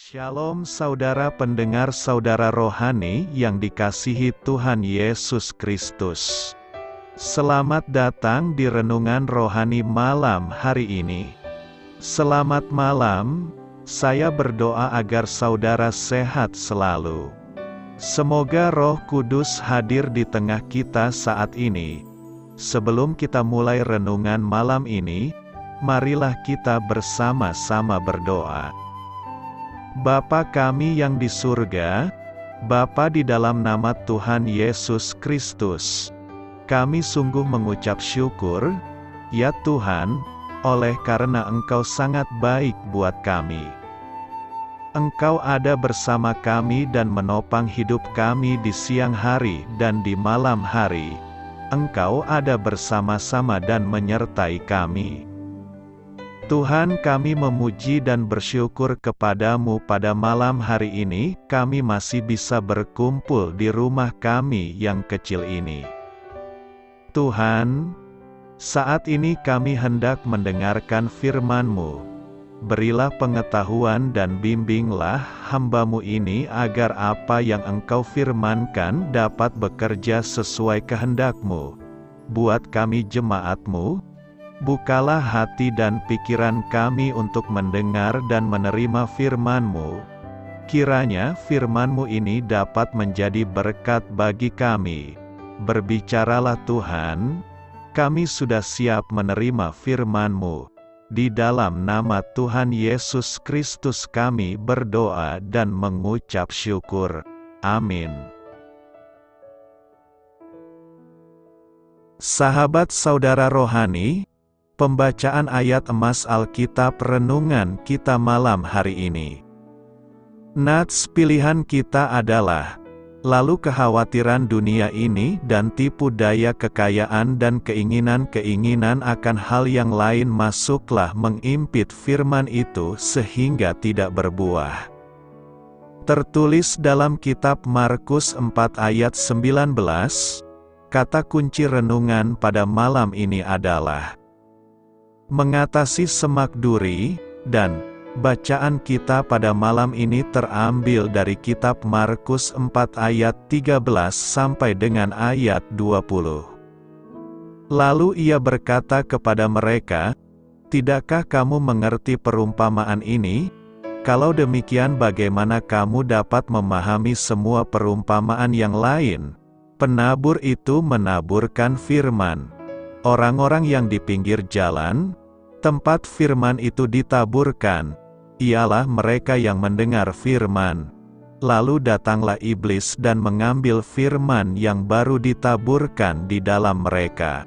Shalom saudara pendengar saudara rohani yang dikasihi Tuhan Yesus Kristus. Selamat datang di Renungan Rohani malam hari ini. Selamat malam, saya berdoa agar saudara sehat selalu. Semoga Roh Kudus hadir di tengah kita saat ini. Sebelum kita mulai renungan malam ini, marilah kita bersama-sama berdoa. Bapa kami yang di surga, Bapa di dalam nama Tuhan Yesus Kristus, kami sungguh mengucap syukur, ya Tuhan, oleh karena Engkau sangat baik buat kami. Engkau ada bersama kami dan menopang hidup kami di siang hari dan di malam hari. Engkau ada bersama-sama dan menyertai kami. Tuhan, kami memuji dan bersyukur kepadamu pada malam hari ini, kami masih bisa berkumpul di rumah kami yang kecil ini. Tuhan, saat ini kami hendak mendengarkan firman-Mu. Berilah pengetahuan dan bimbinglah hamba-Mu ini agar apa yang Engkau firmankan dapat bekerja sesuai kehendak-Mu. Buat kami jemaat-Mu, bukalah hati dan pikiran kami untuk mendengar dan menerima firman-Mu. Kiranya firman-Mu ini dapat menjadi berkat bagi kami. Berbicaralah Tuhan, kami sudah siap menerima firman-Mu. Di dalam nama Tuhan Yesus Kristus kami berdoa dan mengucap syukur. Amin. Sahabat saudara rohani, pembacaan ayat emas Alkitab renungan kita malam hari ini. Nats pilihan kita adalah, lalu kekhawatiran dunia ini dan tipu daya kekayaan dan keinginan-keinginan akan hal yang lain masuklah mengimpit firman itu sehingga tidak berbuah. Tertulis dalam kitab Markus 4 ayat 19, kata kunci renungan pada malam ini adalah mengatasi semak duri, dan bacaan kita pada malam ini terambil dari kitab Markus 4 ayat 13 sampai dengan ayat 20. Lalu ia berkata kepada mereka, "Tidakkah kamu mengerti perumpamaan ini? Kalau demikian bagaimana kamu dapat memahami semua perumpamaan yang lain?" Penabur itu menaburkan firman. Orang-orang yang di pinggir jalan, tempat firman itu ditaburkan, ialah mereka yang mendengar firman. Lalu datanglah iblis dan mengambil firman yang baru ditaburkan di dalam mereka.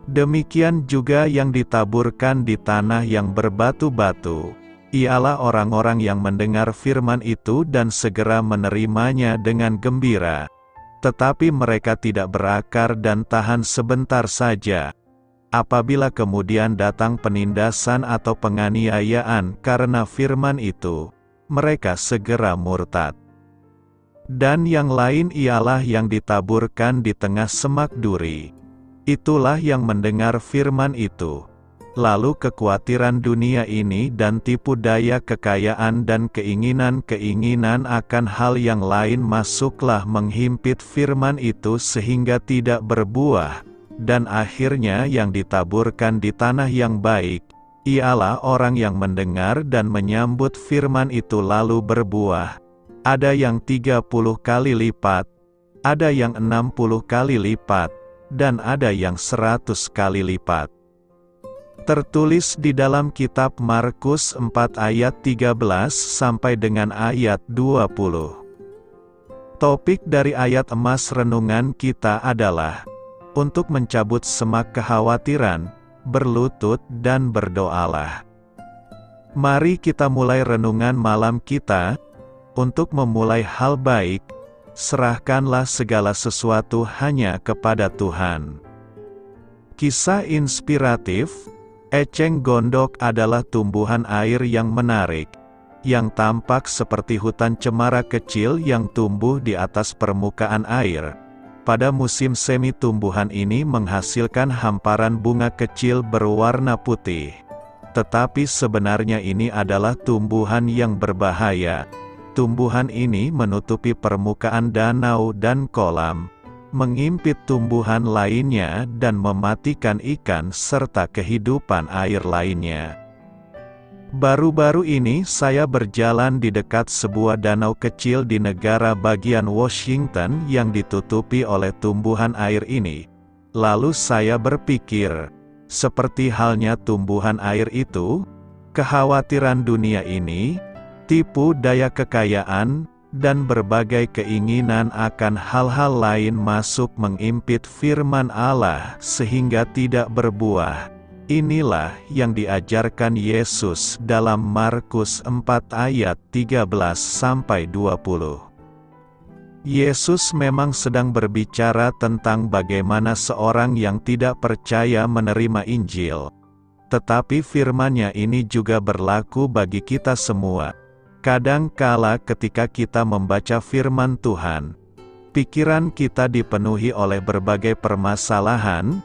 Demikian juga yang ditaburkan di tanah yang berbatu-batu, ialah orang-orang yang mendengar firman itu dan segera menerimanya dengan gembira. Tetapi mereka tidak berakar dan tahan sebentar saja. Apabila kemudian datang penindasan atau penganiayaan karena firman itu, mereka segera murtad. Dan yang lain ialah yang ditaburkan di tengah semak duri. Itulah yang mendengar firman itu. Lalu kekhawatiran dunia ini dan tipu daya kekayaan dan keinginan-keinginan akan hal yang lain masuklah menghimpit firman itu sehingga tidak berbuah. Dan akhirnya yang ditaburkan di tanah yang baik, ialah orang yang mendengar dan menyambut firman itu lalu berbuah. Ada yang 30 kali lipat, ada yang 60 kali lipat, dan ada yang 100 kali lipat. Tertulis di dalam kitab Markus 4 ayat 13 sampai dengan ayat 20. Topik dari ayat emas renungan kita adalah untuk mencabut semak kekhawatiran, berlutut dan berdoalah. Mari kita mulai renungan malam kita. Untuk memulai hal baik, serahkanlah segala sesuatu hanya kepada Tuhan. Kisah inspiratif. Eceng gondok adalah tumbuhan air yang menarik, yang tampak seperti hutan cemara kecil yang tumbuh di atas permukaan air. Pada musim semi tumbuhan ini menghasilkan hamparan bunga kecil berwarna putih. Tetapi sebenarnya ini adalah tumbuhan yang berbahaya. Tumbuhan ini menutupi permukaan danau dan kolam, mengimpit tumbuhan lainnya dan mematikan ikan serta kehidupan air lainnya. Baru-baru ini saya berjalan di dekat sebuah danau kecil di negara bagian Washington yang ditutupi oleh tumbuhan air ini. Lalu saya berpikir, seperti halnya tumbuhan air itu, kekhawatiran dunia ini, tipu daya kekayaan, dan berbagai keinginan akan hal-hal lain masuk mengimpit firman Allah sehingga tidak berbuah. Inilah yang diajarkan Yesus dalam Markus 4 ayat 13-20. Yesus memang sedang berbicara tentang bagaimana seorang yang tidak percaya menerima Injil. Tetapi firman-Nya ini juga berlaku bagi kita semua. Kadang-kala ketika kita membaca firman Tuhan, pikiran kita dipenuhi oleh berbagai permasalahan,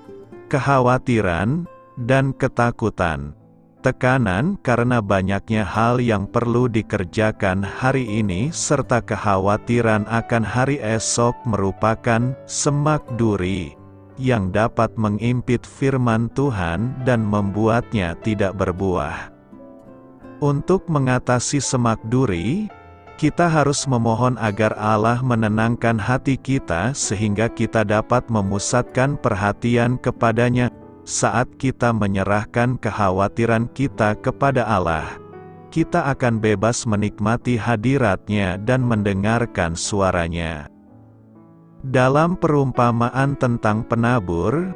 kekhawatiran, dan ketakutan. Tekanan karena banyaknya hal yang perlu dikerjakan hari ini serta kekhawatiran akan hari esok merupakan semak duri yang dapat mengimpit firman Tuhan dan membuatnya tidak berbuah. Untuk mengatasi semak duri, kita harus memohon agar Allah menenangkan hati kita sehingga kita dapat memusatkan perhatian kepadanya. Saat kita menyerahkan kekhawatiran kita kepada Allah, kita akan bebas menikmati hadirat-Nya dan mendengarkan suara-Nya. Dalam perumpamaan tentang penabur,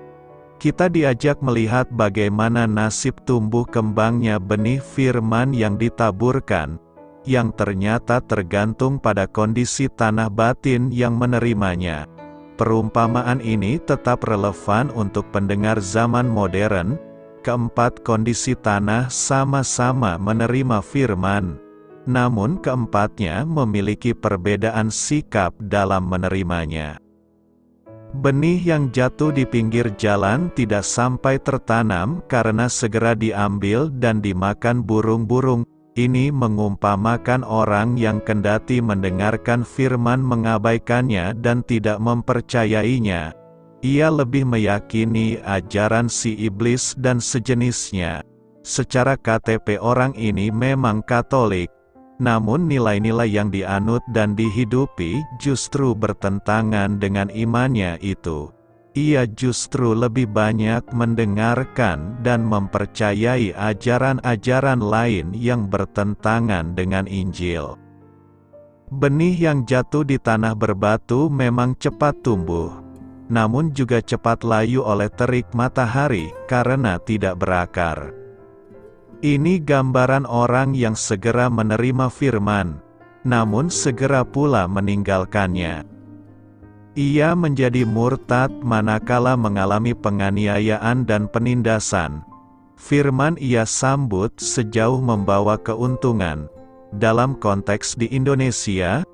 kita diajak melihat bagaimana nasib tumbuh kembangnya benih firman yang ditaburkan, yang ternyata tergantung pada kondisi tanah batin yang menerimanya. Perumpamaan ini tetap relevan untuk pendengar zaman modern. Keempat kondisi tanah sama-sama menerima firman, namun keempatnya memiliki perbedaan sikap dalam menerimanya. Benih yang jatuh di pinggir jalan tidak sampai tertanam karena segera diambil dan dimakan burung-burung. Ini mengumpamakan orang yang kendati mendengarkan firman mengabaikannya dan tidak mempercayainya. Ia lebih meyakini ajaran si iblis dan sejenisnya. Secara KTP orang ini memang Katolik, namun nilai-nilai yang dianut dan dihidupi justru bertentangan dengan imannya itu. Ia justru lebih banyak mendengarkan dan mempercayai ajaran-ajaran lain yang bertentangan dengan Injil. Benih yang jatuh di tanah berbatu memang cepat tumbuh, namun juga cepat layu oleh terik matahari karena tidak berakar. Ini gambaran orang yang segera menerima firman, namun segera pula meninggalkannya. Ia menjadi murtad manakala mengalami penganiayaan dan penindasan. Firman ia sambut sejauh membawa keuntungan. Dalam konteks di Indonesia,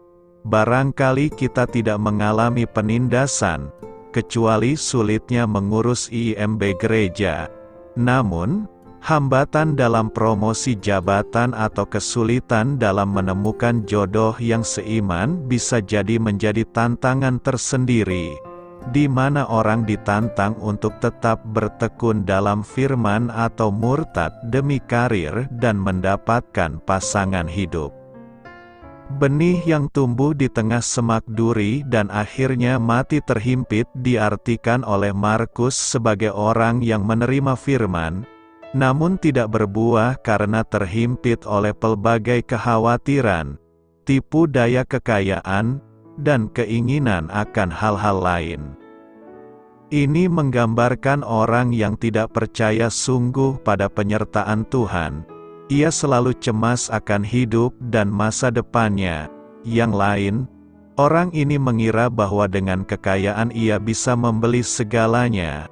barangkali kita tidak mengalami penindasan, kecuali sulitnya mengurus IMB gereja. Namun, hambatan dalam promosi jabatan atau kesulitan dalam menemukan jodoh yang seiman bisa jadi menjadi tantangan tersendiri, di mana orang ditantang untuk tetap bertekun dalam firman atau murtad demi karir dan mendapatkan pasangan hidup. Benih yang tumbuh di tengah semak duri dan akhirnya mati terhimpit diartikan oleh Markus sebagai orang yang menerima firman, namun tidak berbuah karena terhimpit oleh pelbagai kekhawatiran, tipu daya kekayaan, dan keinginan akan hal-hal lain. Ini menggambarkan orang yang tidak percaya sungguh pada penyertaan Tuhan. Ia selalu cemas akan hidup dan masa depannya. Yang lain, orang ini mengira bahwa dengan kekayaan ia bisa membeli segalanya.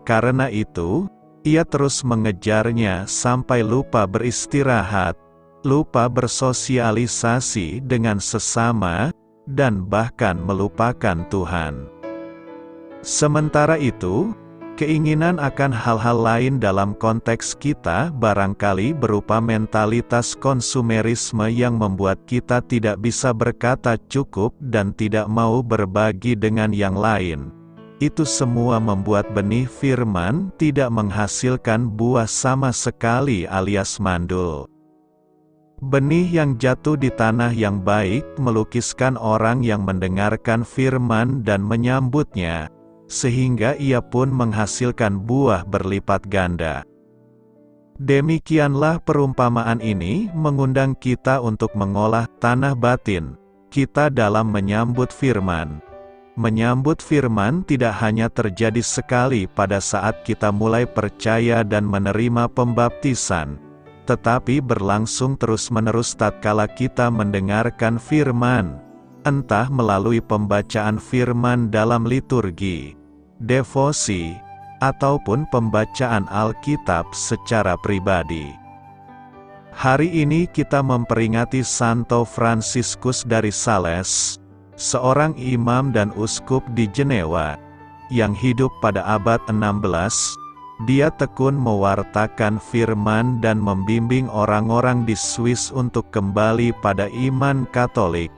Karena itu, ia terus mengejarnya sampai lupa beristirahat, lupa bersosialisasi dengan sesama, dan bahkan melupakan Tuhan. Sementara itu, Keinginan akan hal-hal lain dalam konteks kita barangkali berupa mentalitas konsumerisme yang membuat kita tidak bisa berkata cukup dan tidak mau berbagi dengan yang lain. Itu semua membuat benih firman tidak menghasilkan buah sama sekali alias mandul. Benih yang jatuh di tanah yang baik melukiskan orang yang mendengarkan firman dan menyambutnya, sehingga ia pun menghasilkan buah berlipat ganda. Demikianlah perumpamaan ini mengundang kita untuk mengolah tanah batin kita dalam menyambut firman. Menyambut firman tidak hanya terjadi sekali pada saat kita mulai percaya dan menerima pembaptisan, tetapi berlangsung terus-menerus tatkala kita mendengarkan firman, entah melalui pembacaan firman dalam liturgi, devosi, ataupun pembacaan Alkitab secara pribadi. Hari ini kita memperingati Santo Fransiskus dari Sales, seorang imam dan uskup di Jenewa, yang hidup pada abad 16. Dia tekun mewartakan firman dan membimbing orang-orang di Swiss untuk kembali pada iman Katolik.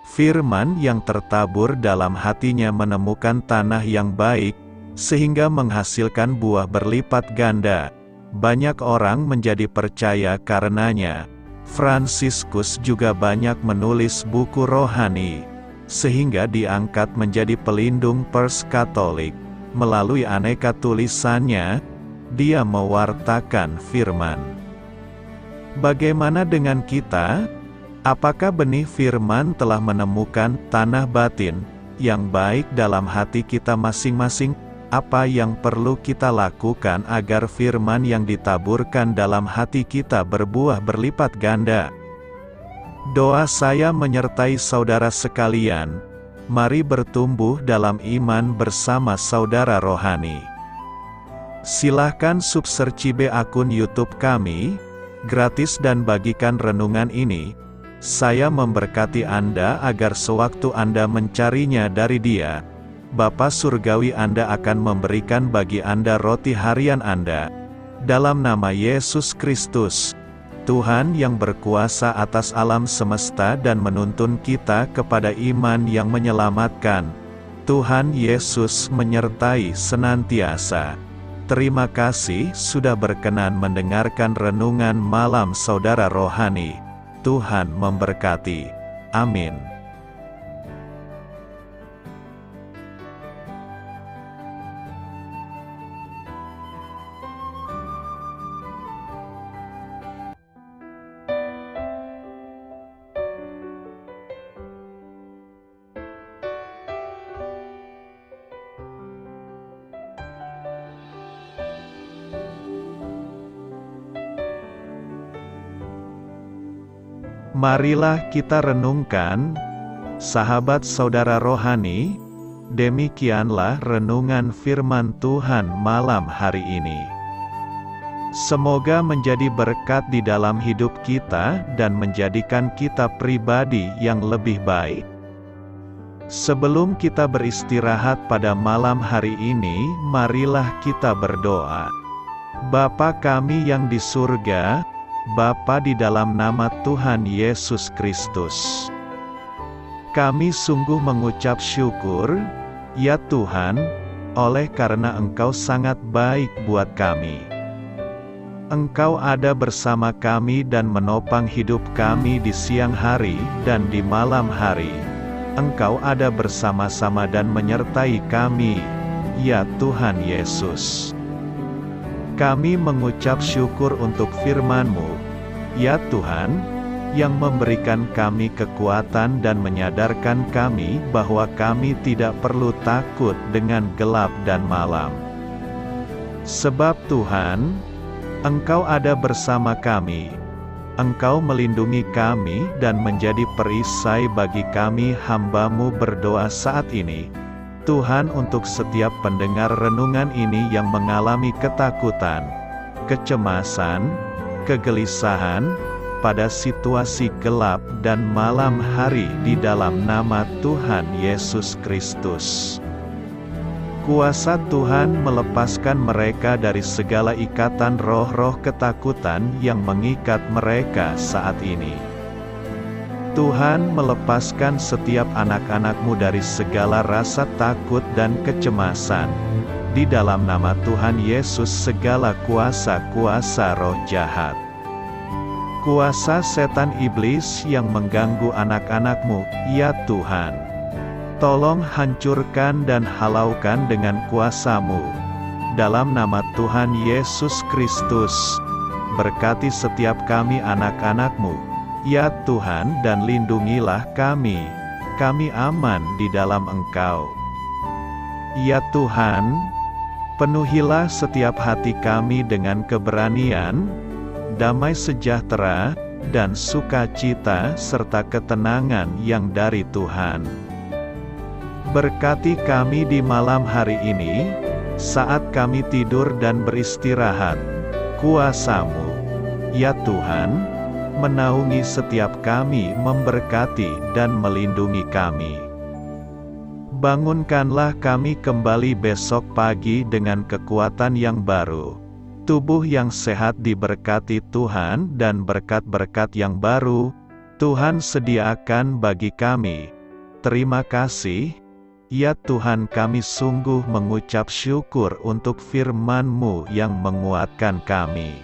Firman yang tertabur dalam hatinya menemukan tanah yang baik, sehingga menghasilkan buah berlipat ganda. Banyak orang menjadi percaya karenanya. Fransiskus juga banyak menulis buku rohani, sehingga diangkat menjadi pelindung pers Katolik. Melalui aneka tulisannya, dia mewartakan firman. Bagaimana dengan kita? Apakah benih firman telah menemukan tanah batin yang baik dalam hati kita masing-masing? Apa yang perlu kita lakukan agar firman yang ditaburkan dalam hati kita berbuah berlipat ganda? Doa saya menyertai saudara sekalian. Mari bertumbuh dalam iman bersama saudara rohani. Silahkan subscribe akun YouTube kami, gratis, dan bagikan renungan ini. Saya memberkati Anda agar sewaktu Anda mencarinya dari Dia, Bapa Surgawi Anda akan memberikan bagi Anda roti harian Anda. Dalam nama Yesus Kristus, Tuhan yang berkuasa atas alam semesta dan menuntun kita kepada iman yang menyelamatkan, Tuhan Yesus menyertai senantiasa. Terima kasih sudah berkenan mendengarkan renungan malam saudara rohani. Tuhan memberkati. Amin. Marilah kita renungkan, sahabat saudara rohani, demikianlah renungan firman Tuhan malam hari ini. Semoga menjadi berkat di dalam hidup kita dan menjadikan kita pribadi yang lebih baik. Sebelum kita beristirahat pada malam hari ini, marilah kita berdoa. Bapa kami yang di surga, Bapa di dalam nama Tuhan Yesus Kristus, kami sungguh mengucap syukur, ya Tuhan, oleh karena Engkau sangat baik buat kami. Engkau ada bersama kami dan menopang hidup kami di siang hari dan di malam hari. Engkau ada bersama-sama dan menyertai kami, ya Tuhan Yesus. Kami mengucap syukur untuk firman-Mu, ya Tuhan, yang memberikan kami kekuatan dan menyadarkan kami bahwa kami tidak perlu takut dengan gelap dan malam. Sebab Tuhan, Engkau ada bersama kami. Engkau melindungi kami dan menjadi perisai bagi kami hamba-Mu berdoa saat ini. Tuhan, untuk setiap pendengar renungan ini yang mengalami ketakutan, kecemasan, kegelisahan, pada situasi gelap dan malam hari di dalam nama Tuhan Yesus Kristus. Kuasa Tuhan melepaskan mereka dari segala ikatan roh-roh ketakutan yang mengikat mereka saat ini. Tuhan melepaskan setiap anak-anak-Mu dari segala rasa takut dan kecemasan. Di dalam nama Tuhan Yesus segala kuasa-kuasa roh jahat, kuasa setan iblis yang mengganggu anak-anak-Mu, ya Tuhan, tolong hancurkan dan halaukan dengan kuasa-Mu. Dalam nama Tuhan Yesus Kristus, berkati setiap kami anak-anak-Mu, ya Tuhan, dan lindungilah kami. Kami aman di dalam Engkau. Ya Tuhan, penuhilah setiap hati kami dengan keberanian, damai sejahtera, dan sukacita serta ketenangan yang dari Tuhan. Berkati kami di malam hari ini, saat kami tidur dan beristirahat. Kuasa-Mu, ya Tuhan, menaungi setiap kami, memberkati dan melindungi kami. Bangunkanlah kami kembali besok pagi dengan kekuatan yang baru, tubuh yang sehat diberkati Tuhan, dan berkat-berkat yang baru Tuhan sediakan bagi kami. Terima kasih, ya Tuhan, kami sungguh mengucap syukur untuk firman-Mu yang menguatkan kami.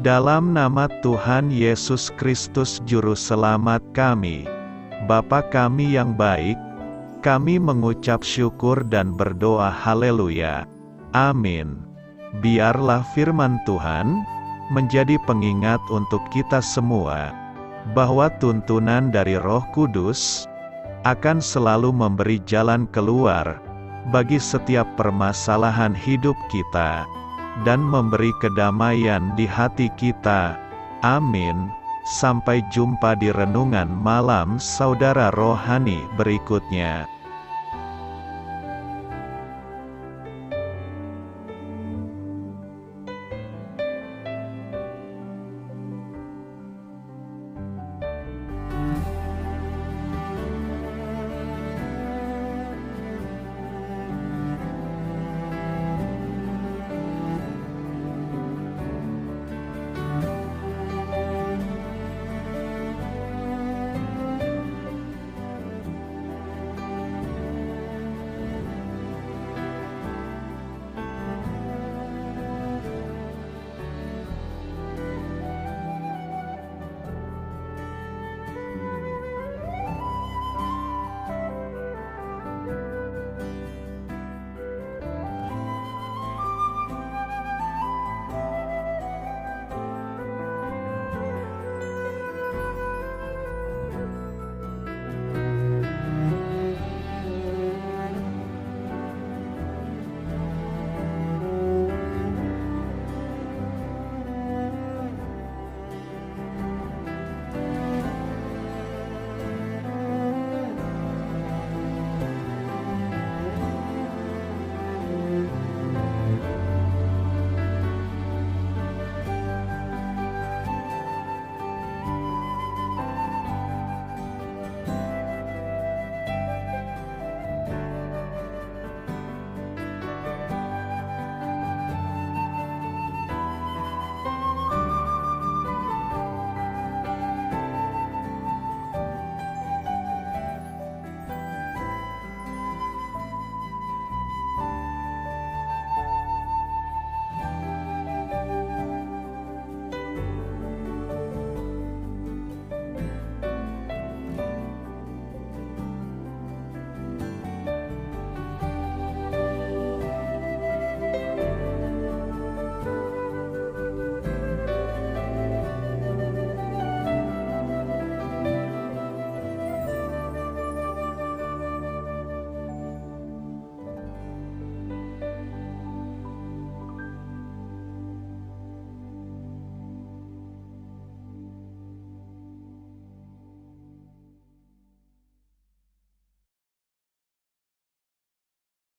Dalam nama Tuhan Yesus Kristus Juru Selamat kami, Bapa kami yang baik, kami mengucap syukur dan berdoa haleluya. Amin. Biarlah firman Tuhan menjadi pengingat untuk kita semua, bahwa tuntunan dari Roh Kudus akan selalu memberi jalan keluar bagi setiap permasalahan hidup kita, dan memberi kedamaian di hati kita. Amin. Sampai jumpa di renungan malam saudara rohani berikutnya.